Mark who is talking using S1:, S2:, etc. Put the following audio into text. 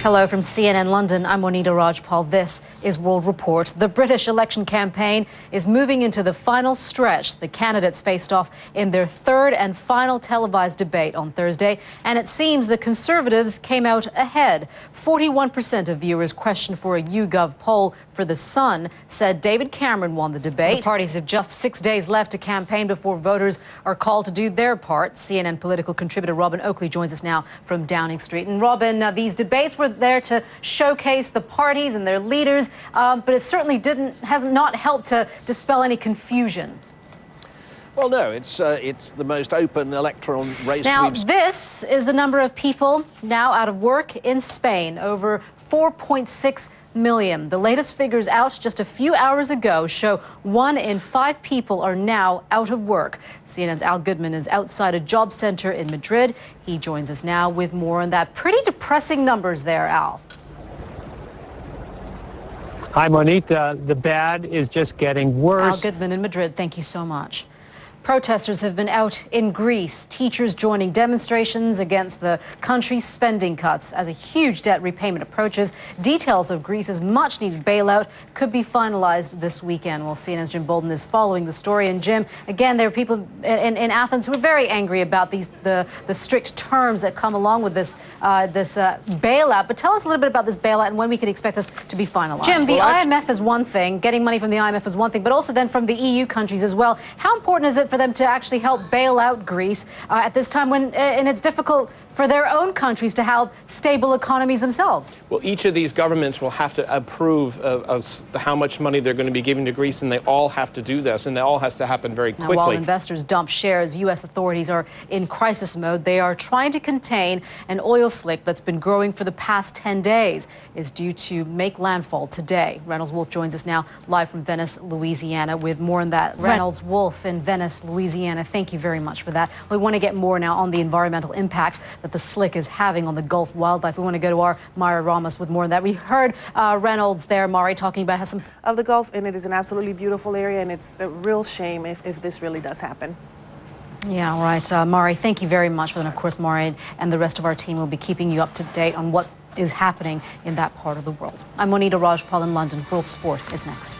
S1: Hello from CNN London. I'm Monita Rajpal. This is World Report. The British election campaign is moving into the final stretch. The candidates faced off in their third and final televised debate on Thursday, and it seems the Conservatives came out ahead. 41% of viewers questioned for a YouGov poll for The Sun said David Cameron won the debate. The parties have just 6 days left to campaign before voters are called to do their part. CNN political contributor Robin Oakley joins us now from Downing Street. And Robin, these debates were there to showcase the parties and their leaders, but it certainly has not helped to dispel any confusion.
S2: Well, no, it's the most open electoral race.
S1: Now, this is the number of people now out of work in Spain, over 4.6 million. The latest figures out just a few hours ago show 1 in 5 people are now out of work. CNN's Al Goodman is outside a job center in Madrid. He joins us now with more on that. Pretty depressing numbers there, Al.
S3: Hi, Monita. The bad is just getting worse.
S1: Al Goodman in Madrid, thank you so much. Protesters have been out in Greece, teachers joining demonstrations against the country's spending cuts as a huge debt repayment approaches. Details of Greece's much-needed bailout could be finalized this weekend. Well, CNN's Jim Bolden is following the story. And Jim, again, there are people in Athens who are very angry about the strict terms that come along with this bailout. But tell us a little bit about this bailout and when we can expect this to be finalized. Jim, the IMF is one thing, getting money from the IMF is one thing, but also then from the EU countries as well. How important is it for them to actually help bail out Greece at this time when and it's difficult for their own countries to have stable economies themselves?
S4: Well, each of these governments will have to approve of how much money they're going to be giving to Greece, and they all have to do this, and it all has to happen very quickly.
S1: Now, while investors dump shares, U.S. authorities are in crisis mode. They are trying to contain an oil slick that's been growing for the past 10 days. It's due to make landfall today. Reynolds Wolf joins us now live from Venice, Louisiana, with more on that. Reynolds Wolf in Venice, Louisiana, thank you very much for that. We want to get more now on the environmental impact that the slick is having on the Gulf wildlife. We want to go to our Mara Ramos with more on that. We heard Reynolds there, Mari, talking about how some
S5: of the Gulf, and it is an absolutely beautiful area, and it's a real shame if this really does happen.
S1: Yeah, all right. Mari, thank you very much. And of course, Mari and the rest of our team will be keeping you up to date on what is happening in that part of the world. I'm Monita Rajpal in London. World Sport is next.